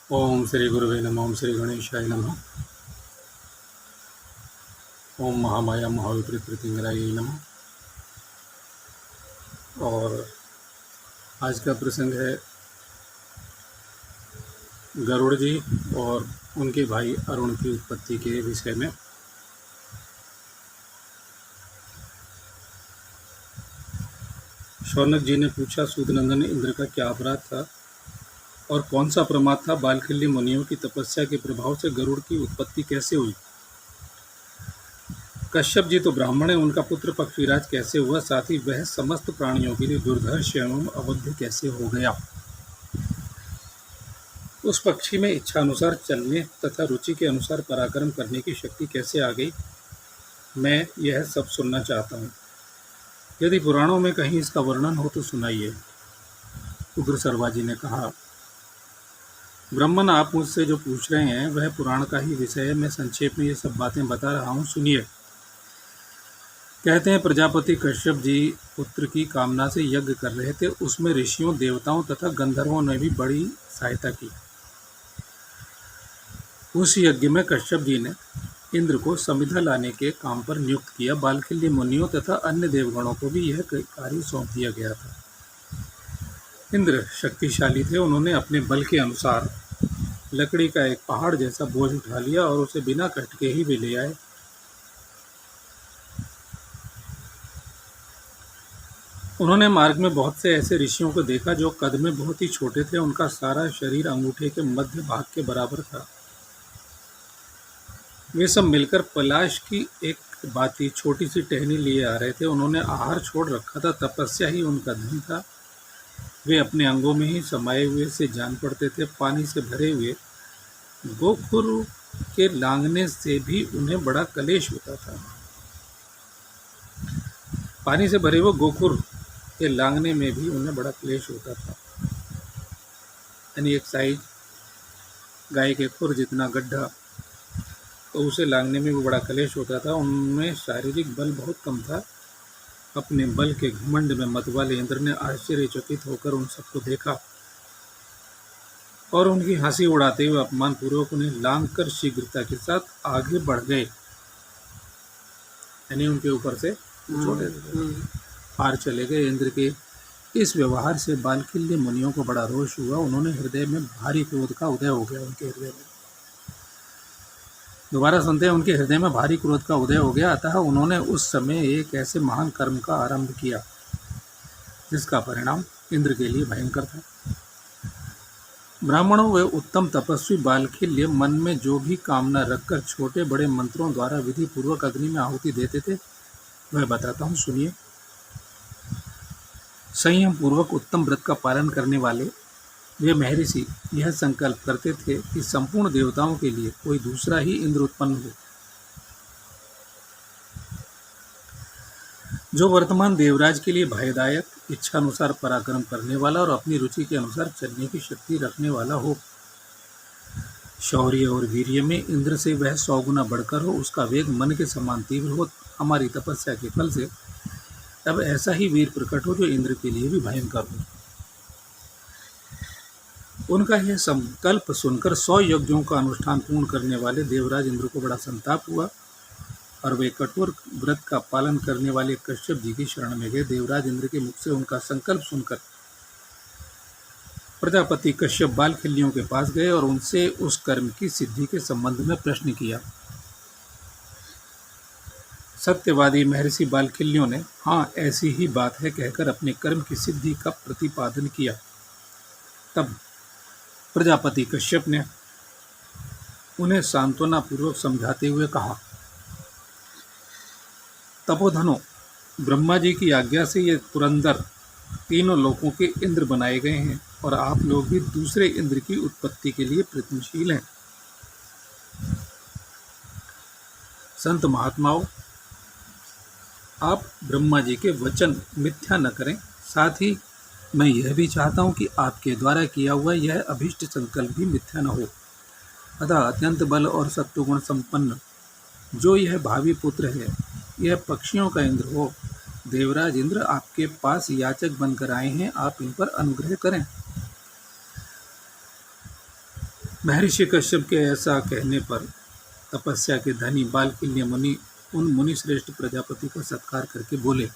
ओम श्री गुरुवे नमः। ओम श्री गणेशाय नमः। ओम महामाया महाविपरीत प्रत्यंगराय नमः। और आज का प्रसंग है गरुड़ जी और उनके भाई अरुण की उत्पत्ति के विषय में। शौनक जी ने पूछा, सूदनंदन, इंद्र का क्या अपराध था और कौन सा प्रमाद था? बालखिल्य मुनियों की तपस्या के प्रभाव से गरुड़ की उत्पत्ति कैसे हुई? कश्यप जी तो ब्राह्मण है, उनका पुत्र पक्षीराज कैसे हुआ? साथ ही वह समस्त प्राणियों के लिए दुर्धर्ष एवं अवध्य कैसे हो गया? उस पक्षी में इच्छानुसार चलने तथा रुचि के अनुसार पराक्रम करने की शक्ति कैसे आ गई? मैं यह सब सुनना चाहता हूँ। यदि पुराणों में कहीं इसका वर्णन हो तो सुनाइए। उग्र सर्वा जी ने कहा, ब्राह्मण, आप मुझसे जो पूछ रहे हैं वह पुराण का ही विषय है। मैं संक्षेप में ये सब बातें बता रहा हूँ, सुनिए। कहते हैं, प्रजापति कश्यप जी पुत्र की कामना से यज्ञ कर रहे थे। उसमें ऋषियों, देवताओं तथा गंधर्वों ने भी बड़ी सहायता की। उस यज्ञ में कश्यप जी ने इंद्र को समिधा लाने के काम पर नियुक्त किया। बालखिल्य मुनियों तथा अन्य देवगणों को भी यह कार्य सौंप दिया गया था। इंद्र शक्तिशाली थे। उन्होंने अपने बल के अनुसार लकड़ी का एक पहाड़ जैसा बोझ उठा लिया और उसे बिना कष्ट के ही वे ले आए। उन्होंने मार्ग में बहुत से ऐसे ऋषियों को देखा जो कद में बहुत ही छोटे थे। उनका सारा शरीर अंगूठे के मध्य भाग के बराबर था। वे सब मिलकर पलाश की एक बाती छोटी सी टहनी लिए आ रहे थे। उन्होंने आहार छोड़ रखा था, तपस्या ही उनका धन था। वे अपने अंगों में ही समाये हुए से जान पड़ते थे। पानी से भरे हुए गोखुर के लांघने से भी उन्हें बड़ा क्लेश होता था। पानी से भरे हुए गोखुर के लांघने में भी उन्हें बड़ा क्लेश होता था। यानी एक साइज गाय के खुर जितना गड्ढा, तो उसे लांघने में भी बड़ा क्लेश होता था। उनमें शारीरिक बल बहुत कम था। अपने बल के घमंड में मतवाले इंद्र ने आश्चर्यचकित होकर उन सबको देखा और उनकी हंसी उड़ाते हुए अपमान पूर्वक उन्हें लांघकर शीघ्रता के साथ आगे बढ़ गए। यानी उनके ऊपर से छोटे पार चले गए। इंद्र के इस व्यवहार से बालखिल्य मुनियों को बड़ा रोष हुआ। उन्होंने हृदय में भारी क्रोध का उदय हो गया। उनके हृदय में दोबारा सुनते हैं, उनके हृदय में भारी क्रोध का उदय हो गया। अतः उन्होंने उस समय एक ऐसे महान कर्म का आरंभ किया जिसका परिणाम इंद्र के लिए भयंकर था। ब्राह्मणों व उत्तम तपस्वी बालखिल्य मन में जो भी कामना रखकर छोटे बड़े मंत्रों द्वारा विधि पूर्वक अग्नि में आहुति देते थे, वह बताता हूँ, सुनिए। संयम पूर्वक उत्तम व्रत का पालन करने वाले वे महर्षि यह संकल्प करते थे कि संपूर्ण देवताओं के लिए कोई दूसरा ही इंद्र उत्पन्न हो, जो वर्तमान देवराज के लिए भयदायक, इच्छानुसार पराक्रम करने वाला और अपनी रुचि के अनुसार चलने की शक्ति रखने वाला हो। शौर्य और वीर्य में इंद्र से वह 100 गुना बढ़कर हो, उसका वेग मन के समान तीव्र हो। हमारी तपस्या के फल से अब ऐसा ही वीर प्रकट हो जो इंद्र के लिए भी भयंकर हो। उनका यह संकल्प सुनकर 100 यज्ञों का अनुष्ठान पूर्ण करने वाले देवराज इंद्र को बड़ा संताप हुआ और वे कठोर व्रत का पालन करने वाले कश्यप जी की शरण में गए। देवराज इंद्र के मुख से उनका संकल्प सुनकर प्रजापति कश्यप बालखिल्यों के पास गए और उनसे उस कर्म की सिद्धि के संबंध में प्रश्न किया। सत्यवादी महर्षि बालखिल्यों ने हाँ, ऐसी ही बात है कहकर अपने कर्म की सिद्धि का प्रतिपादन किया। तब प्रजापति कश्यप ने उन्हें सांत्वना पूर्वक समझाते हुए कहा, तपोधनो, ब्रह्मा जी की आज्ञा से ये पुरंदर तीनों लोकों के इंद्र बनाए गए हैं और आप लोग भी दूसरे इंद्र की उत्पत्ति के लिए प्रयत्नशील हैं। संत महात्माओं, आप ब्रह्मा जी के वचन मिथ्या न करें। साथ ही मैं यह भी चाहता हूं कि आपके द्वारा किया हुआ यह अभीष्ट संकल्प भी मिथ्या न हो। अतः अत्यंत बल और सत्वगुण संपन्न जो यह भावी पुत्र है, यह पक्षियों का इंद्र हो। देवराज इंद्र आपके पास याचक बनकर आए हैं, आप इन पर अनुग्रह करें। महर्षि कश्यप के ऐसा कहने पर तपस्या के धनी बालकिल्य मुनि उन मुनि श्रेष्ठ प्रजापति का सत्कार करके बोले।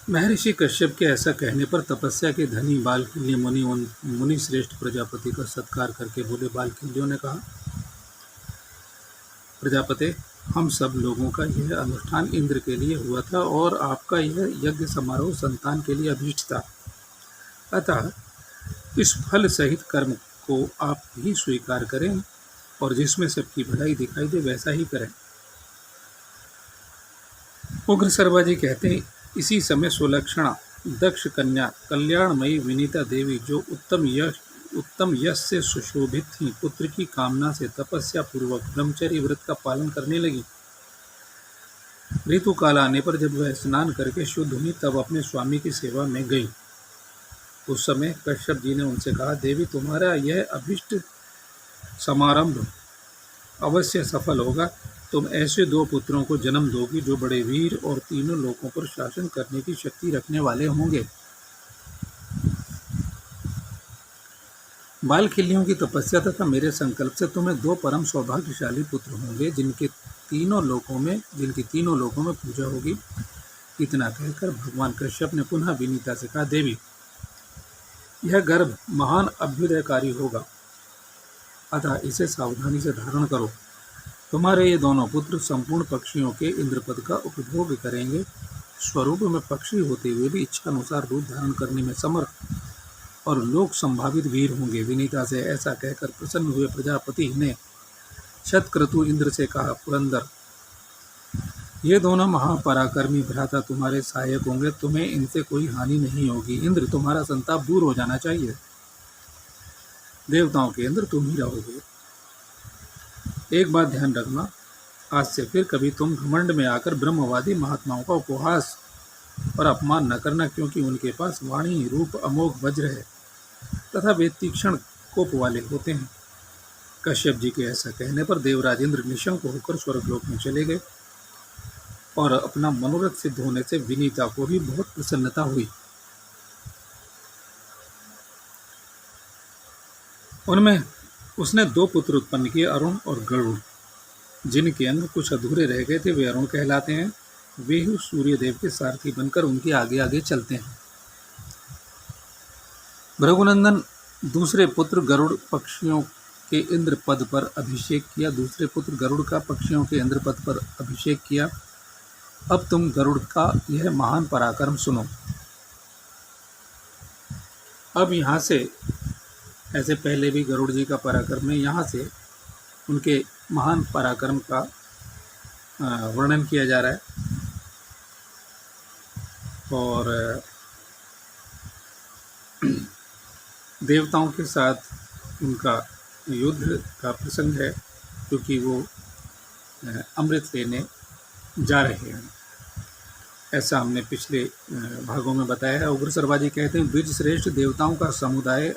महर्षि कश्यप के ऐसा कहने पर तपस्या के धनी बालकिल्य मुनि उन मुनि श्रेष्ठ प्रजापति का सत्कार करके बोले। बालकिल्यों ने कहा, प्रजापति, हम सब लोगों का यह अनुष्ठान इंद्र के लिए हुआ था और आपका यह यज्ञ समारोह संतान के लिए अभीष्ट था। अतः इस फल सहित कर्म को आप ही स्वीकार करें और जिसमें सबकी भलाई दिखाई दे वैसा ही करें। उग्र सर्वाजी कहते हैं, इसी समय सुलक्षणा दक्ष कन्या कल्याणमयी विनीता देवी, जो उत्तम यश से सुशोभित थी, पुत्र की कामना से तपस्या पूर्वक ब्रह्मचर्य व्रत का पालन करने लगी। ऋतु काल आने पर जब वह स्नान करके शुद्ध हुई तब अपने स्वामी की सेवा में गई। उस समय कश्यप जी ने उनसे कहा, देवी, तुम्हारा यह अभिष्ट समारंभ अवश्य सफल होगा। तुम ऐसे 2 पुत्रों को जन्म दोगी जो बड़े वीर और तीनों लोकों पर शासन करने की शक्ति रखने वाले होंगे। बालखिल्यों की तपस्या तथा मेरे संकल्प से तुम्हें 2 परम सौभाग्यशाली पुत्र होंगे जिनकी तीनों लोकों में पूजा होगी। इतना कहकर भगवान कश्यप ने पुनः विनीता से कहा, देवी, यह गर्भ महान अभ्युदयकारी होगा, अतः इसे सावधानी से धारण करो। तुम्हारे ये दोनों पुत्र संपूर्ण पक्षियों के इंद्रपद का उपभोग करेंगे। स्वरूप में पक्षी होते हुए भी इच्छानुसार रूप धारण करने में समर्थ और लोक संभावित वीर होंगे। विनीता से ऐसा कहकर प्रसन्न हुए प्रजापति ने शतक्रतु इंद्र से कहा, पुरंदर, ये दोनों महापराक्रमी भ्राता तुम्हारे सहायक होंगे, तुम्हें इनसे कोई हानि नहीं होगी। इंद्र, तुम्हारा संताप दूर हो जाना चाहिए। देवताओं के इंद्र तुम ही रहोगे। एक बात ध्यान रखना, आज से फिर कभी तुम घमंड में आकर ब्रह्मवादी महात्माओं का उपहास और अपमान न करना, क्योंकि उनके पास वाणी रूप अमोघ वज्र है तथा वे तीक्ष्ण कोप वाले होते हैं। कश्यप जी के ऐसा कहने पर देवराज इंद्र निशंक होकर स्वर्गलोक में चले गए और अपना मनोरथ सिद्ध होने से विनीता को भी बहुत प्रसन्नता हुई। उनमें उसने 2 पुत्र उत्पन्न किए, अरुण और गरुड़। जिनके अंग कुछ अधूरे रह गए थे वे अरुण कहलाते हैं। वे ही सूर्यदेव के सारथी बनकर उनके आगे आगे चलते हैं। भृगुनंदन दूसरे पुत्र गरुड़ पक्षियों के इंद्र पद पर अभिषेक किया। दूसरे पुत्र गरुड़ का पक्षियों के इंद्र पद पर अभिषेक किया। अब तुम गरुड़ का यह महान पराक्रम सुनो। अब यहाँ से, ऐसे पहले भी गरुड़ जी का पराक्रम है, यहाँ से उनके महान पराक्रम का वर्णन किया जा रहा है। और देवताओं के साथ उनका युद्ध का प्रसंग है, क्योंकि वो अमृत लेने जा रहे हैं। ऐसा हमने पिछले भागों में बताया है। उग्र सर्वाजी कहते हैं, द्विज श्रेष्ठ देवताओं का समुदाय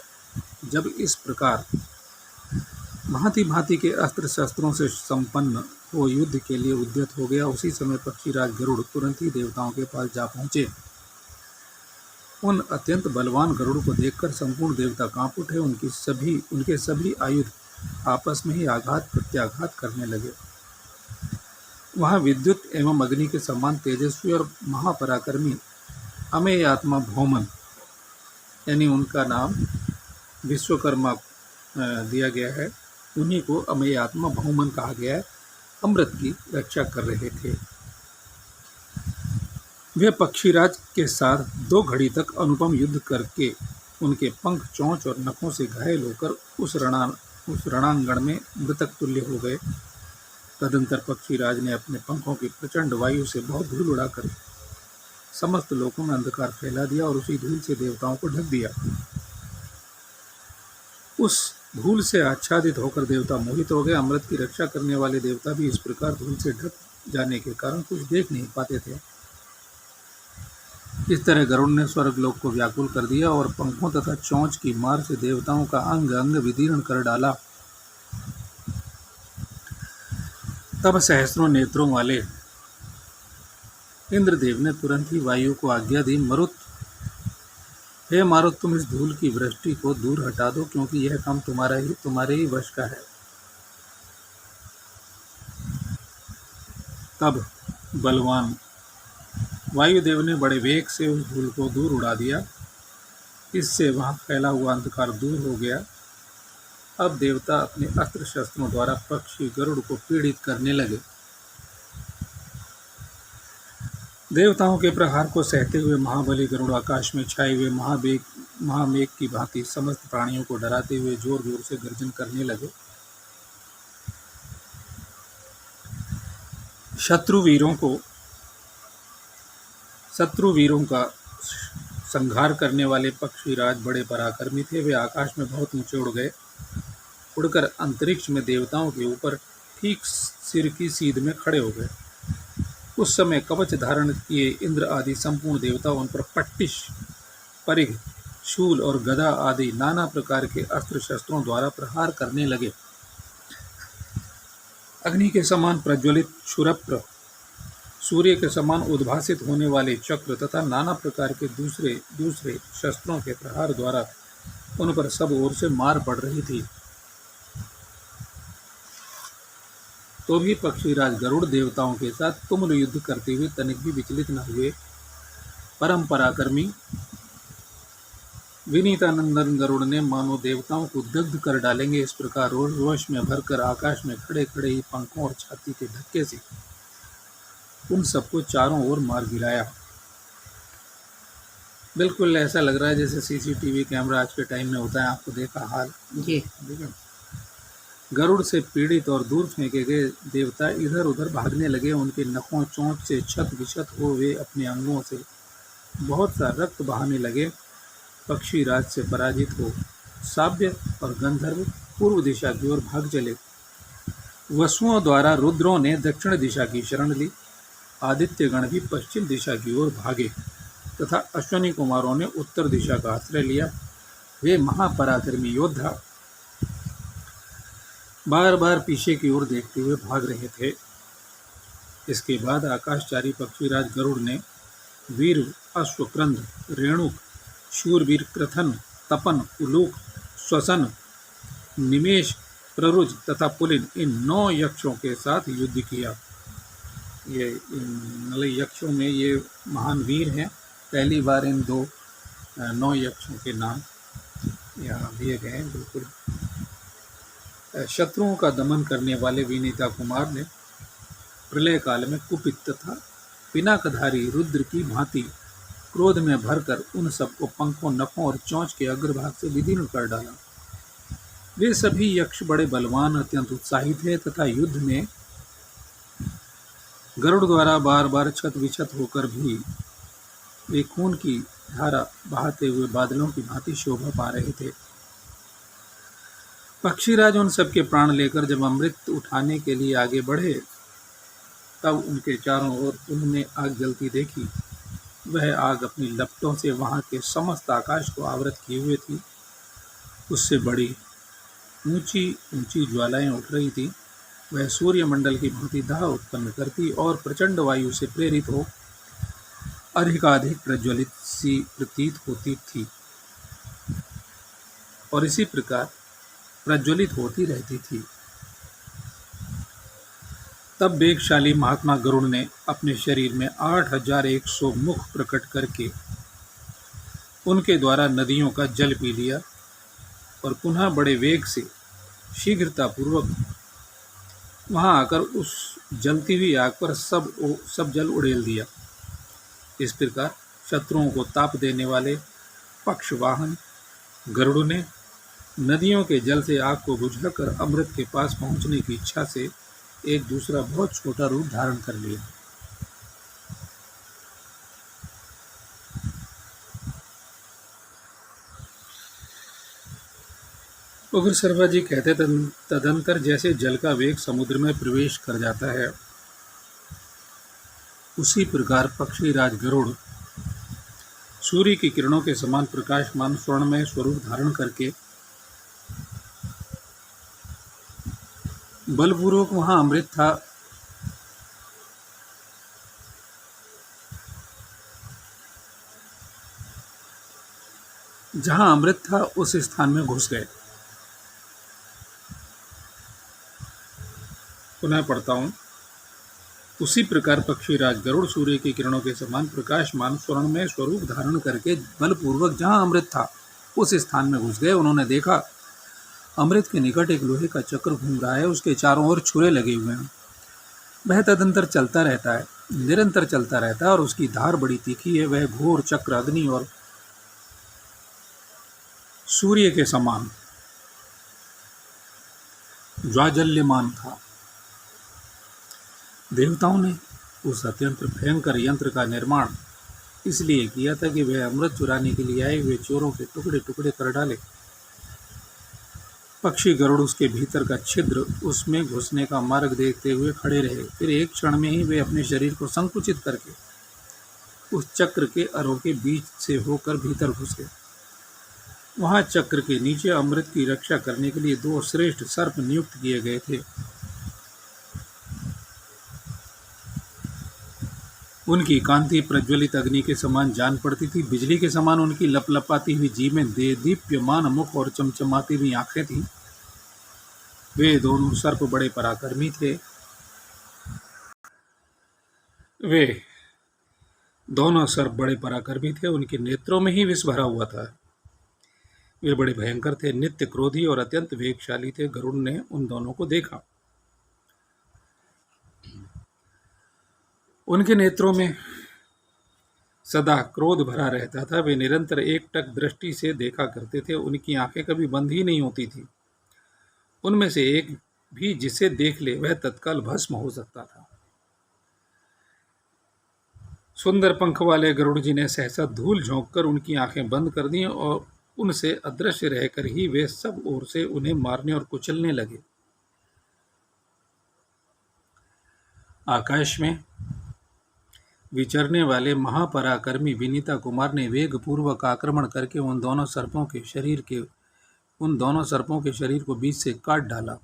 जब इस प्रकार भांति भांति के अस्त्र शस्त्रों से संपन्न हो युद्ध के लिए उद्यत हो गया, उसी समय पक्षीराज गरुड़ तुरंत ही देवताओं के पास जा पहुँचे। उन अत्यंत बलवान गरुड़ को देखकर संपूर्ण देवता कांप उठे। उनके सभी आयुध आपस में ही आघात प्रत्याघात करने लगे। वहाँ विद्युत एवं अग्नि के समान तेजस्वी और महापराक्रमी अमेय आत्मा भौमन, यानी उनका नाम विश्वकर्मा दिया गया है, उन्हीं को अमेय आत्मा भौमन कहा गया है, अमृत की रक्षा कर रहे थे। वे पक्षीराज के साथ 2 घड़ी तक अनुपम युद्ध करके उनके पंख, चोंच और नखों से घायल होकर उस रणांगण में मृतक तुल्य हो गए। तदंतर पक्षीराज ने अपने पंखों की प्रचंड वायु से बहुत धूल उड़ाकर समस्त लोकों में अंधकार फैला दिया और उसी धूल से देवताओं को ढक दिया। उस धूल से आच्छादित होकर देवता मोहित हो गए। अमृत की रक्षा करने वाले देवता भी इस प्रकार धूल से ढक जाने के कारण कुछ देख नहीं पाते थे। इस तरह गरुड़ ने स्वर्गलोक को व्याकुल कर दिया और पंखों तथा चोंच की मार से देवताओं का अंग अंग विदीर्ण कर डाला। तब सहस्रों नेत्रों वाले इंद्रदेव ने तुरंत ही वायु को आज्ञा दी, मरुत हे मारुत, तुम इस धूल की वृष्टि को दूर हटा दो, क्योंकि यह काम तुम्हारे ही वश का है। तब बलवान वायुदेव ने बड़े वेग से उस धूल को दूर उड़ा दिया। इससे वहां फैला हुआ अंधकार दूर हो गया। अब देवता अपने अस्त्र शस्त्रों द्वारा पक्षी गरुड़ को पीड़ित करने लगे। देवताओं के प्रहार को सहते हुए महाबली गरुड़ आकाश में छाए हुए महामेघ की भांति समस्त प्राणियों को डराते हुए जोर जोर से गर्जन करने लगे। शत्रु वीरों का संहार करने वाले पक्षीराज बड़े पराक्रमी थे। वे आकाश में बहुत ऊंचे उड़ गए। उड़कर अंतरिक्ष में देवताओं के ऊपर ठीक सिर की सीध में खड़े हो गए। उस समय कवच धारण किए इंद्र आदि संपूर्ण देवता उन पर पट्टिश, परिघ, शूल और गदा आदि नाना प्रकार के अस्त्र शस्त्रों द्वारा प्रहार करने लगे। अग्नि के समान प्रज्वलित क्षुरप्र, सूर्य के समान उद्भासित होने वाले चक्र तथा नाना प्रकार के दूसरे दूसरे शस्त्रों के प्रहार द्वारा उन पर सब ओर से मार पड़ रही थी। तो भी पक्षीराज गरुड़ देवताओं के साथ तुमुल युद्ध करते हुए तनिक भी विचलित न हुए। परम पराक्रमी विनीतानंदन गरुड़ ने मानो देवताओं को दग्ध कर डालेंगे इस प्रकार रोष में भरकर आकाश में खड़े खड़े ही पंखों और छाती के धक्के से उन सबको चारों ओर मार गिराया। बिल्कुल ऐसा लग रहा है जैसे सीसीटीवी कैमरा आज के टाइम में होता है। आपको देखा हाल जी। गरुड़ से पीड़ित और दूर फेंके गए देवता इधर उधर भागने लगे। उनके नखों चोंच से छत विछत हो वे अपने अंगों से बहुत सा रक्त बहाने लगे। पक्षीराज से पराजित हो साव्य और गंधर्व पूर्व दिशा की ओर भाग चले। वसुओं द्वारा रुद्रों ने दक्षिण दिशा की शरण ली। आदित्यगण भी पश्चिम दिशा की ओर भागे तथा अश्वनी कुमारों ने उत्तर दिशा का आश्रय लिया। वे महापराक्रमी योद्धा बार बार पीछे की ओर देखते हुए भाग रहे थे। इसके बाद आकाशचारी पक्षीराज गरुड़ ने वीर, अश्वक्रंद, रेणुक, शूरवीर, क्रथन, तपन, उलूक, श्वसन, निमेष, प्ररुज तथा पुलिन इन 9 यक्षों के साथ युद्ध किया। ये मतलब यक्षों में ये महान वीर हैं। पहली बार इन 9 यक्षों के नाम यहाँ दिए गए हैं। बिल्कुल शत्रुओं का दमन करने वाले विनीता कुमार ने प्रलय काल में कुपित तथा पिनाकधारी रुद्र की भांति क्रोध में भरकर उन सबको पंखों, नखों और चोंच के अग्रभाग से विदीर्ण कर डाला। वे सभी यक्ष बड़े बलवान, अत्यंत उत्साही थे तथा युद्ध में गरुड़ द्वारा बार बार छत विछत होकर भी वे खून की धारा बहाते हुए बादलों की भांति शोभा पा रहे थे। पक्षीराज उन सबके प्राण लेकर जब अमृत उठाने के लिए आगे बढ़े तब उनके चारों ओर उन्होंने आग जलती देखी। वह आग अपनी लपटों से वहां के समस्त आकाश को आवृत किए हुए थी। उससे बड़ी ऊंची ऊंची ज्वालाएं उठ रही थी। वह सूर्यमंडल की भांति दाह उत्पन्न करती और प्रचंड वायु से प्रेरित हो अधिकाधिक प्रज्वलित सी प्रतीत होती थी और इसी प्रकार प्रज्वलित होती रहती थी। तब वेगशाली महात्मा गरुड़ ने अपने शरीर में 8100 मुख प्रकट करके उनके द्वारा नदियों का जल पी लिया और पुनः बड़े वेग से शीघ्रतापूर्वक वहां आकर उस जलती हुई आग पर सब जल उड़ेल दिया। इस प्रकार शत्रुओं को ताप देने वाले पक्षवाहन गरुड़ ने नदियों के जल से आग को बुझाकर अमृत के पास पहुंचने की इच्छा से एक दूसरा बहुत छोटा रूप धारण कर लिया। उग्र सर्वा जी कहते तदंतर जैसे जल का वेग समुद्र में प्रवेश कर जाता है, उसी प्रकार पक्षीराज गरुड़ सूर्य की किरणों के समान प्रकाशमान स्वर्णमय स्वरूप धारण करके बलपूर्वक वहां अमृत था जहां अमृत था उस स्थान में घुस गए। पुनः पढ़ता हूँ। उसी प्रकार पक्षीराज गरुड़ सूर्य की किरणों के समान प्रकाशमान स्वर्णमय स्वरूप धारण करके बलपूर्वक जहां अमृत था उस स्थान में घुस गए। उन्होंने देखा अमृत के निकट एक लोहे का चक्र घूम रहा है, उसके चारों ओर छुरे लगे हुए हैं। वह तदंतर चलता रहता है, निरंतर चलता रहता है और उसकी धार बड़ी तीखी है। वह घोर चक्र अग्नि और सूर्य के समान ज्वाजल्यमान था। देवताओं ने उस अत्यंत भयंकर यंत्र का निर्माण इसलिए किया था कि वह अमृत चुराने के लिए आए हुए चोरों के टुकड़े टुकड़े कर डाले। पक्षी गरुड़ उसके भीतर का छिद्र, उसमें घुसने का मार्ग देखते हुए खड़े रहे। फिर एक क्षण में ही वे अपने शरीर को संकुचित करके उस चक्र के अरों के बीच से होकर भीतर घुस गए। वहां चक्र के नीचे अमृत की रक्षा करने के लिए 2 श्रेष्ठ सर्प नियुक्त किए गए थे। उनकी कांति प्रज्वलित अग्नि के समान जान पड़ती थी। बिजली के समान उनकी लपलपाती हुई जीभें, दीप्यमान मुख और चमचमाती हुई आंखें थीं। वे दोनों सर्प बड़े पराक्रमी थे। वे दोनों सर्प बड़े पराक्रमी थे। उनके नेत्रों में ही विष भरा हुआ था। वे बड़े भयंकर थे, नित्य क्रोधी और अत्यंत वेगशाली थे। गरुड़ ने उन दोनों को देखा। उनके नेत्रों में सदा क्रोध भरा रहता था। वे निरंतर एकटक दृष्टि से देखा करते थे। उनकी आंखें कभी बंद ही नहीं होती थी। उनमें से एक भी जिसे देख ले वह तत्काल भस्म हो सकता था। सुंदर पंख वाले गरुड़ जी ने सहसा धूल झोंककर उनकी आंखें बंद कर दी और उनसे अदृश्य रहकर ही वे सब ओर से उन्हें मारने और कुचलने लगे। आकाश में विचरने वाले महापराक्रमी विनीता कुमार ने वेगपूर्वक आक्रमण करके उन दोनों सर्पों के शरीर को बीच से काट डाला।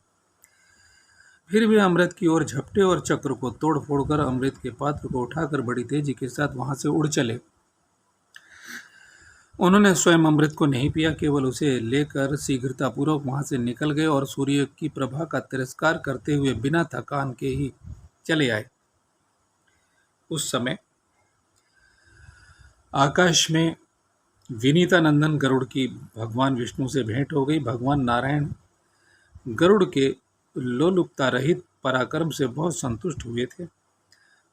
फिर वे अमृत की ओर झपटे और चक्र को तोड़ फोड़कर अमृत के पात्र को उठाकर बड़ी तेजी के साथ वहां से उड़ चले। उन्होंने स्वयं अमृत को नहीं पिया, केवल उसे लेकर शीघ्रतापूर्वक वहां से निकल गए और सूर्य की प्रभा का तिरस्कार करते हुए बिना थकान के ही चले आए। उस समय आकाश में विनीता नंदन गरुड़ की भगवान विष्णु से भेंट हो गई। भगवान नारायण गरुड़ के लोलुपता रहित पराक्रम से बहुत संतुष्ट हुए थे।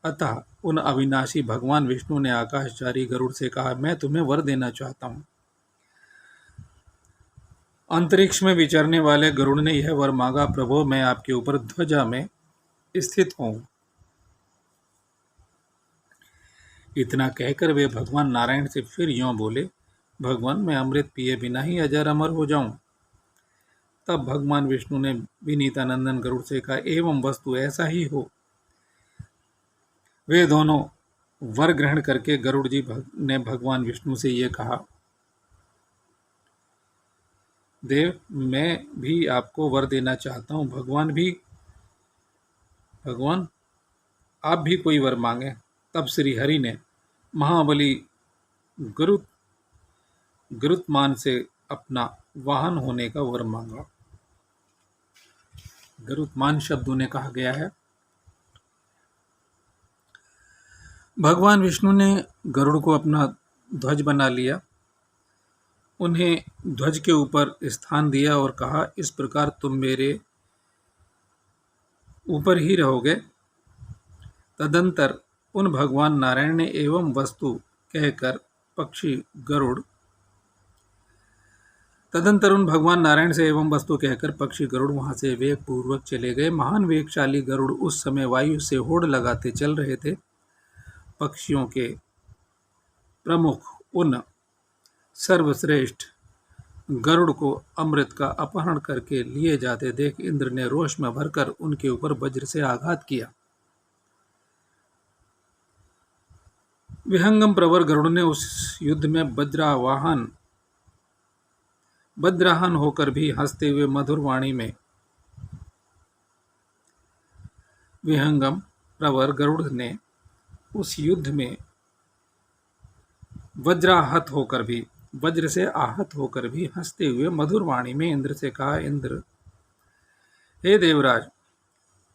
अतः उन अविनाशी भगवान विष्णु ने आकाशचारी गरुड़ से कहा, मैं तुम्हें वर देना चाहता हूं। अंतरिक्ष में विचरने वाले गरुड़ ने यह वर मांगा, प्रभु मैं आपके ऊपर ध्वजा में स्थित हूं। इतना कहकर वे भगवान नारायण से फिर यों बोले, भगवान मैं अमृत पिए बिना ही अजर अमर हो जाऊं। तब भगवान विष्णु ने विनीता नंदन गरुड़ से कहा, एवं वस्तु ऐसा ही हो। वे दोनों वर ग्रहण करके गरुड़ जी ने भगवान विष्णु से ये कहा, देव मैं भी आपको वर देना चाहता हूं। भगवान आप भी कोई वर मांगे। तब श्री हरि ने महाबली गरुत्मान से अपना वाहन होने का वर मांगा। गरुत्मान शब्द उन्हें कहा गया है। भगवान विष्णु ने गरुड़ को अपना ध्वज बना लिया, उन्हें ध्वज के ऊपर स्थान दिया और कहा, इस प्रकार तुम मेरे ऊपर ही रहोगे। तदंतर उन भगवान नारायण ने एवं वस्तु कहकर पक्षी गरुड़ वहां से वेग पूर्वक चले गए। महान वेगशाली गरुड़ उस समय वायु से होड़ लगाते चल रहे थे। पक्षियों के प्रमुख उन सर्वश्रेष्ठ गरुड़ को अमृत का अपहरण करके लिए जाते देख इंद्र ने रोष में भरकर उनके ऊपर वज्र से आघात किया। विहंगम प्रवर गरुड़ ने उस युद्ध में वज्राहन होकर भी हंसते हुए मधुर वाणी में विहंगम प्रवर गरुड़ ने उस युद्ध में वज्राहत होकर भी वज्र से आहत होकर भी हंसते हुए मधुर वाणी में इंद्र से कहा, इंद्र, हे देवराज,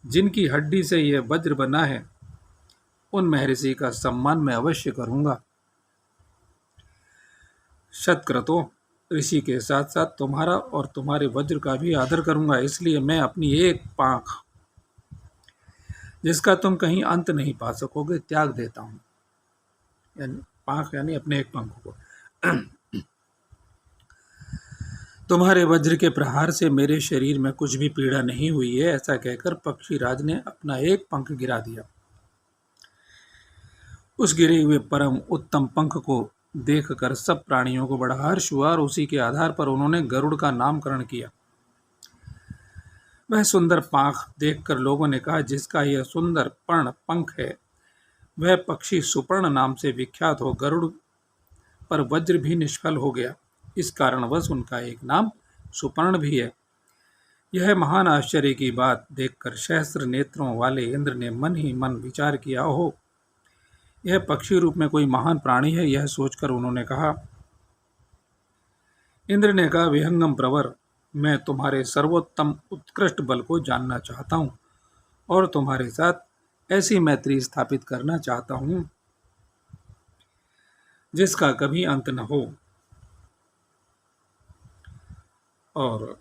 जिनकी हड्डी से यह वज्र बना है उन महर्षि का सम्मान मैं अवश्य करूंगा। शतक्रतुं ऋषि के साथ साथ तुम्हारा और तुम्हारे वज्र का भी आदर करूंगा, इसलिए मैं अपनी एक पांख, जिसका तुम कहीं अंत नहीं पा सकोगे, त्याग देता हूं। यानी पांख यानी अपने एक पंख को। तुम्हारे वज्र के प्रहार से मेरे शरीर में कुछ भी पीड़ा नहीं हुई है। ऐसा कहकर पक्षीराज ने अपना एक पंख गिरा दिया। उस गिरे हुए परम उत्तम पंख को देखकर सब प्राणियों को बड़ा हर्ष हुआ और उसी के आधार पर उन्होंने गरुड़ का नामकरण किया। वह सुंदर पांख देखकर लोगों ने कहा, जिसका यह सुंदर पर्ण पंख है वह पक्षी सुपर्ण नाम से विख्यात हो गरुड़ पर वज्र भी निष्फल हो गया। इस कारणवश उनका एक नाम सुपर्ण भी है। यह महान आश्चर्य की बात देखकर सहस्त्र नेत्रों वाले इंद्र ने मन ही मन विचार किया, ओहो, यह पक्षी रूप में कोई महान प्राणी है। यह सोचकर उन्होंने कहा, इंद्र ने कहा, विहंगम प्रवर, मैं तुम्हारे सर्वोत्तम उत्कृष्ट बल को जानना चाहता हूँ और तुम्हारे साथ ऐसी मैत्री स्थापित करना चाहता हूँ जिसका कभी अंत न हो। और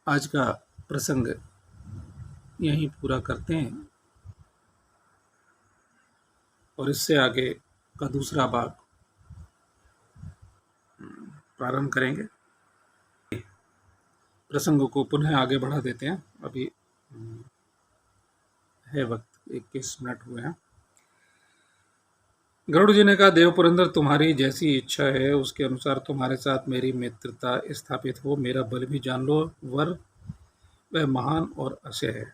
आज का प्रसंग यहीं पूरा करते हैं और इससे आगे का दूसरा भाग प्रारंभ करेंगे। प्रसंग को पुनः आगे बढ़ा देते हैं। अभी है वक्त 21 मिनट हुए हैं। गरुड़ जी ने कहा, देव पुरंदर, तुम्हारी जैसी इच्छा है उसके अनुसार तुम्हारे साथ मेरी मित्रता स्थापित हो। मेरा बल भी जान लो, वर वह महान और अक्षय है।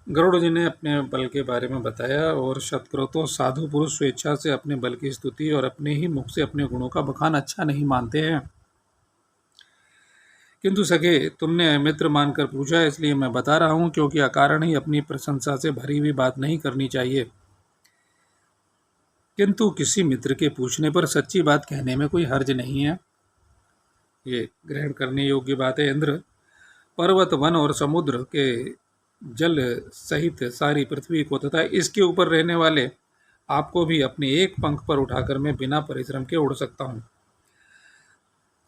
गरुड़ जी ने अपने बल के बारे में बताया और शतक्रतुं साधु पुरुष स्वेच्छा से अपने बल की स्तुति और अपने ही मुख से अपने गुणों का बखान अच्छा नहीं मानते हैं। किंतु सखे, तुमने मित्र मानकर पूछा, इसलिए मैं बता रहा हूं, क्योंकि अकारण ही अपनी प्रशंसा से भरी हुई बात नहीं करनी चाहिए। किंतु किसी मित्र के पूछने पर सच्ची बात कहने में कोई हर्ज नहीं है। ये ग्रहण करने योग्य बात है। इंद्र, पर्वत, वन और समुद्र के जल सहित सारी पृथ्वी को तथा इसके ऊपर रहने वाले आपको भी अपने एक पंख पर उठाकर मैं बिना परिश्रम के उड़ सकता हूँ,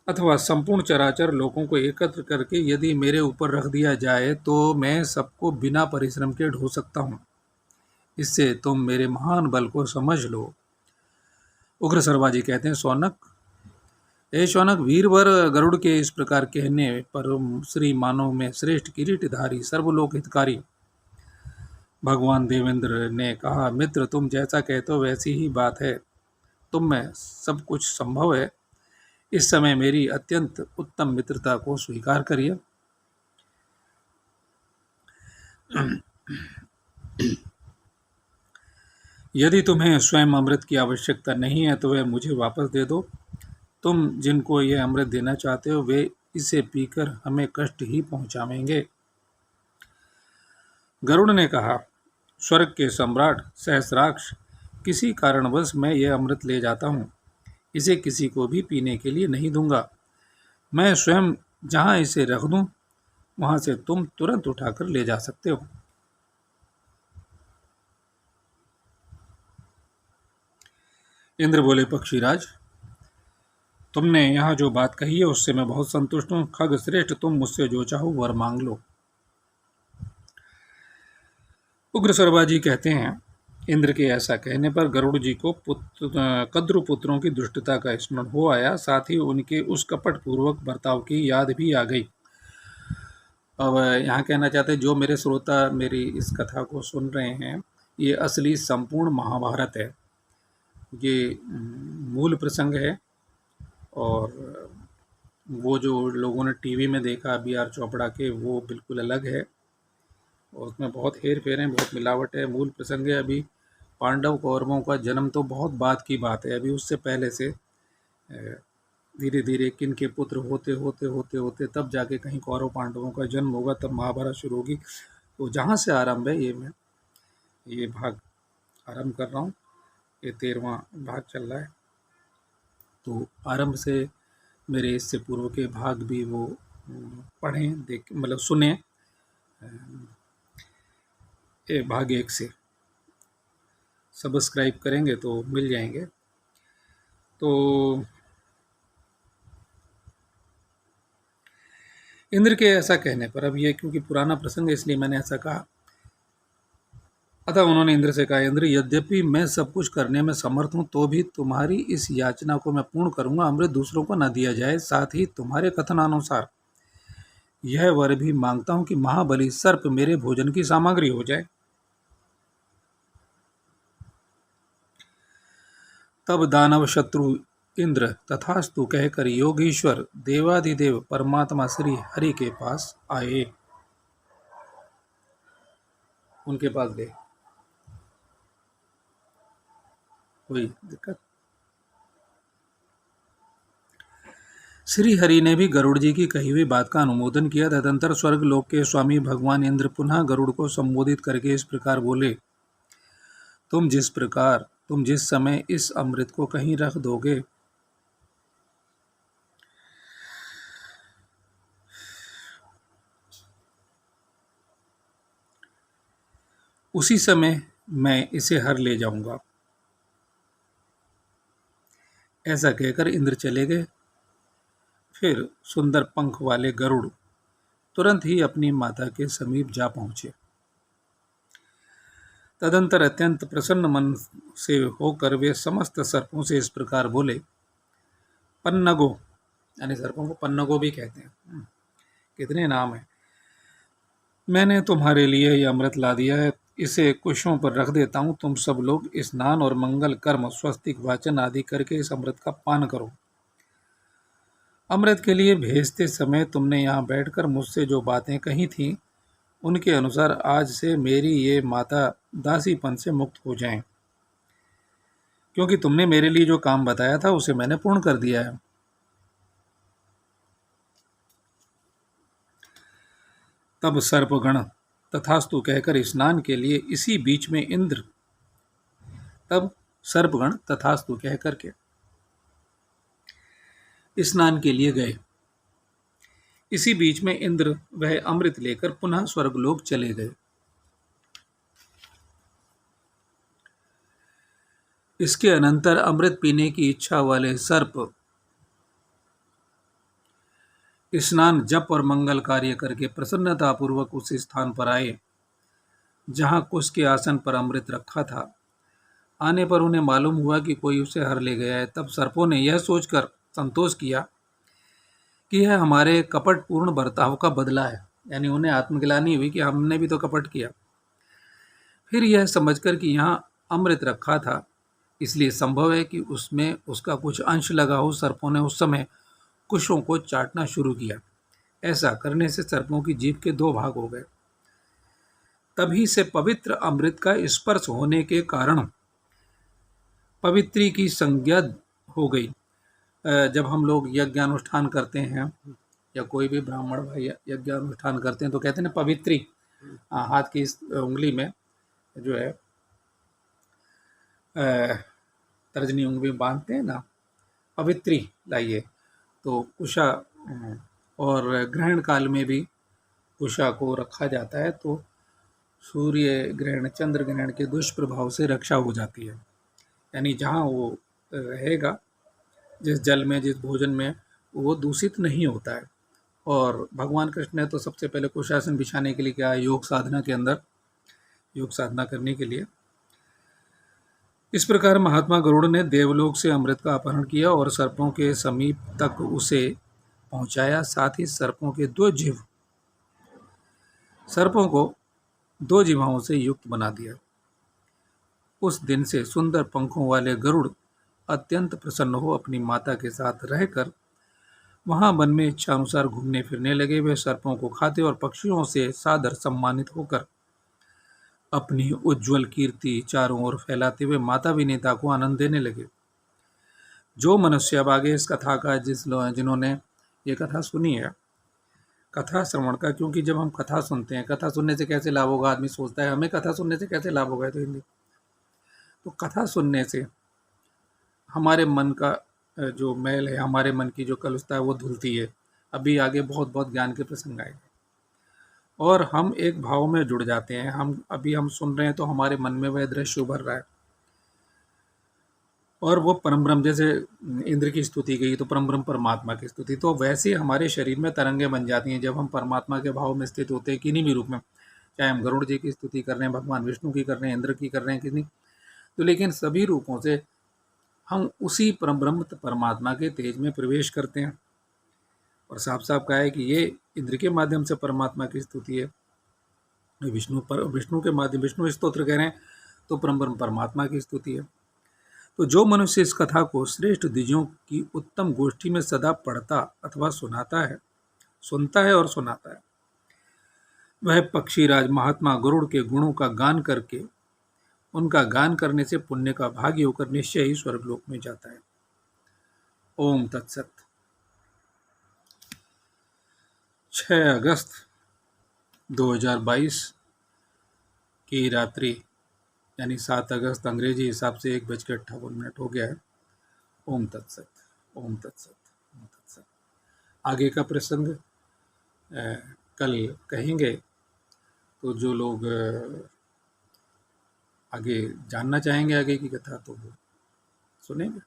अथवा संपूर्ण चराचर लोगों को एकत्र करके यदि मेरे ऊपर रख दिया जाए तो मैं सबको बिना परिश्रम के ढो सकता हूँ। इससे तुम मेरे महान बल को समझ लो। उग्र सर्वाजी कहते हैं, शौनक, हे शौनक, वीरवर, गरुड़ के इस प्रकार कहने पर श्री मानव में श्रेष्ठ किरीटधारी सर्वलोक हितकारी भगवान देवेंद्र ने कहा, मित्र, तुम जैसा कहते हो वैसी ही बात है। तुम में सब कुछ संभव है। इस समय मेरी अत्यंत उत्तम मित्रता को स्वीकार करिए। यदि तुम्हें स्वयं अमृत की आवश्यकता नहीं है तो वह मुझे वापस दे दो। तुम जिनको यह अमृत देना चाहते हो वे इसे पीकर हमें कष्ट ही पहुंचावेंगे। गरुड़ ने कहा, स्वर्ग के सम्राट सहस्राक्ष, किसी कारणवश मैं यह अमृत ले जाता हूँ। इसे किसी को भी पीने के लिए नहीं दूंगा। मैं स्वयं जहाँ इसे रख दूं वहाँ से तुम तुरंत उठाकर ले जा सकते हो। इंद्र बोले, पक्षीराज, तुमने यहाँ जो बात कही है उससे मैं बहुत संतुष्ट हूँ। खग श्रेष्ठ, तुम मुझसे जो चाहो वर मांग लो। उग्र सर्वाजी कहते हैं, इंद्र के ऐसा कहने पर गरुड़ जी को कद्रु पुत्रों की दुष्टता का स्मरण हो आया, साथ ही उनके उस कपट पूर्वक बर्ताव की याद भी आ गई। अब यहाँ कहना चाहते हैं, जो मेरे श्रोता मेरी इस कथा को सुन रहे हैं, ये असली संपूर्ण महाभारत है। ये मूल प्रसंग है और वो जो लोगों ने टीवी में देखा B.R. चोपड़ा के, वो बिल्कुल अलग है और उसमें बहुत हेर फेर है, बहुत मिलावट है। मूल प्रसंग है अभी पांडव कौरवों का जन्म तो बहुत बाद की बात है। अभी उससे पहले से धीरे धीरे किन के पुत्र होते होते होते होते तब जाके कहीं कौरव पांडवों का जन्म होगा, तब महाभारत शुरू होगी। तो जहाँ से आरंभ है मैं ये भाग आरंभ कर रहा हूँ। ये 13वां भाग चल रहा है। तो आरंभ से मेरे इससे पूर्व के भाग भी वो पढ़ें, देख मतलब सुने। ये भाग 1 से सब्सक्राइब करेंगे तो मिल जाएंगे। तो इंद्र के ऐसा कहने पर, अब ये क्योंकि पुराना प्रसंग है इसलिए मैंने ऐसा कहा। अतः उन्होंने इंद्र से कहा, इंद्र, यद्यपि मैं सब कुछ करने में समर्थ हूँ तो भी तुम्हारी इस याचना को मैं पूर्ण करूंगा। अमृत दूसरों को न दिया जाए, साथ ही तुम्हारे कथनानुसार यह वर भी मांगता हूं कि महाबली सर्प मेरे भोजन की सामग्री हो जाए। तब दानव शत्रु इंद्र तथास्तु कहकर योगीश्वर देवादिदेव परमात्मा श्री हरि के पास आए। उनके पास गए। कोई दिक्कत? श्री हरि ने भी गरुड़ जी की कही हुई बात का अनुमोदन किया। तदंतर स्वर्ग लोक के स्वामी भगवान इंद्र पुनः गरुड़ को संबोधित करके इस प्रकार बोले, तुम जिस समय इस अमृत को कहीं रख दोगे, उसी समय मैं इसे हर ले जाऊंगा। ऐसा कहकर इंद्र चले गए। फिर सुंदर पंख वाले गरुड़ तुरंत ही अपनी माता के समीप जा पहुंचे। तदंतर अत्यंत प्रसन्न मन से होकर वे समस्त सर्पों से इस प्रकार बोले, पन्नगो, यानी सर्पों को पन्नगो भी कहते हैं, कितने नाम है, मैंने तुम्हारे लिए यह अमृत ला दिया है, इसे कुशों पर रख देता हूँ। तुम सब लोग स्नान और मंगल कर्म, स्वस्तिक वाचन आदि करके इस अमृत का पान करो। अमृत के लिए भेजते समय तुमने यहाँ बैठकर मुझसे जो बातें कही थीं, उनके अनुसार आज से मेरी ये माता दासीपन से मुक्त हो जाएं, क्योंकि तुमने मेरे लिए जो काम बताया था उसे मैंने पूर्ण कर दिया है। तब सर्पगण तथास्तु कहकर स्नान के लिए इसी बीच में इंद्र तब सर्पगण तथास्तु कहकर के स्नान के लिए गए। इसी बीच में इंद्र वह अमृत लेकर पुनः स्वर्गलोक चले गए। इसके अनंतर अमृत पीने की इच्छा वाले सर्प स्नान, जप और मंगल कार्य करके प्रसन्नता पूर्वक उस स्थान पर आए जहां कुश के आसन पर अमृत रखा था। आने पर उन्हें मालूम हुआ कि कोई उसे हर ले गया है। तब सर्पों ने यह सोचकर संतोष किया कि यह हमारे कपटपूर्ण बर्ताव का बदला है, यानी उन्हें आत्मग्लानि हुई कि हमने भी तो कपट किया। फिर यह समझकर कि यहाँ अमृत रखा था, इसलिए संभव है कि उसमें उसका कुछ अंश लगा हो, सर्पों ने उस समय कुशों को चाटना शुरू किया। ऐसा करने से सर्पों की जीभ के 2 भाग हो गए। तभी से पवित्र अमृत का स्पर्श होने के कारण पवित्री की संज्ञा हो गई। जब हम लोग यज्ञानुष्ठान करते हैं या कोई भी ब्राह्मण भाई यज्ञानुष्ठान करते हैं तो कहते हैं ना पवित्री, हाथ की इस उंगली में जो है तर्जनी उंगली बांधते हैं ना, पवित्री लाइए। तो कुशा और ग्रहण काल में भी कुशा को रखा जाता है, तो सूर्य ग्रहण, चंद्र ग्रहण के दुष्प्रभाव से रक्षा हो जाती है। यानी जहाँ वो रहेगा, जिस जल में, जिस भोजन में, वो दूषित नहीं होता है। और भगवान कृष्ण ने तो सबसे पहले कुशासन बिछाने के लिए क्या, योग साधना के अंदर योग साधना करने के लिए। इस प्रकार महात्मा गरुड़ ने देवलोक से अमृत का अपहरण किया और सर्पों के समीप तक उसे पहुंचाया। साथ ही सर्पों को 2 जिह्वाओं से युक्त बना दिया। उस दिन से सुंदर पंखों वाले गरुड़ अत्यंत प्रसन्न हो अपनी माता के साथ रहकर वहां वन में इच्छा अनुसार घूमने फिरने लगे। वे सर्पों को खाते और पक्षियों से सादर सम्मानित होकर अपनी उज्ज्वल कीर्ति चारों ओर फैलाते हुए माता विनीता को आनंद देने लगे। जो मनुष्य अब आगे इस कथा का जिन्होंने ये कथा सुनी है कथा श्रवण का, क्योंकि जब हम कथा सुनते हैं, कथा सुनने से कैसे लाभ होगा, आदमी सोचता है हमें कथा सुनने से कैसे लाभ होगा, तो हिंदी, तो कथा सुनने से हमारे मन का जो मैल है, हमारे मन की जो कलुषता है वो धुलती है। अभी आगे बहुत बहुत ज्ञान के प्रसंग आएंगे और हम एक भाव में जुड़ जाते हैं। हम सुन रहे हैं तो हमारे मन में वह दृश्य उभर रहा है और वो परम ब्रह्म, जैसे इंद्र की स्तुति गई तो परम ब्रह्म परमात्मा की स्तुति, तो वैसे हमारे शरीर में तरंगें बन जाती हैं जब हम परमात्मा के भाव में स्थित होते हैं, किन्हीं भी रूप में, चाहे हम गरुड़ जी की स्तुति कर रहे हैं, भगवान विष्णु की कर रहे हैं, इंद्र की कर रहे हैं, किन्हीं, तो लेकिन सभी रूपों से हम उसी परम ब्रह्म परमात्मा के तेज में प्रवेश करते हैं। और साफ साफ कहा है कि ये इंद्र के माध्यम से परमात्मा की स्तुति है, विष्णु के माध्यम, विष्णु स्तोत्र कह रहे हैं तो परम ब्रह्म परमात्मा की स्तुति है। तो जो मनुष्य इस कथा को श्रेष्ठ द्विजों की उत्तम गोष्ठी में सदा पढ़ता अथवा सुनता है और सुनाता है, वह पक्षीराज महात्मा गरुड़ के गुणों का गान करके, उनका गान करने से पुण्य का भागी होकर निश्चय ही स्वर्गलोक में जाता है। ओम तत्सत। 6 अगस्त 2022 की रात्रि, यानी 7 अगस्त अंग्रेजी हिसाब से 1:58 हो गया है। ओम तत्सत, ओम तत्सत, ओम तत्सत। आगे का प्रसंग कल कहेंगे, तो जो लोग आगे जानना चाहेंगे आगे की कथा तो वो सुनेंगे।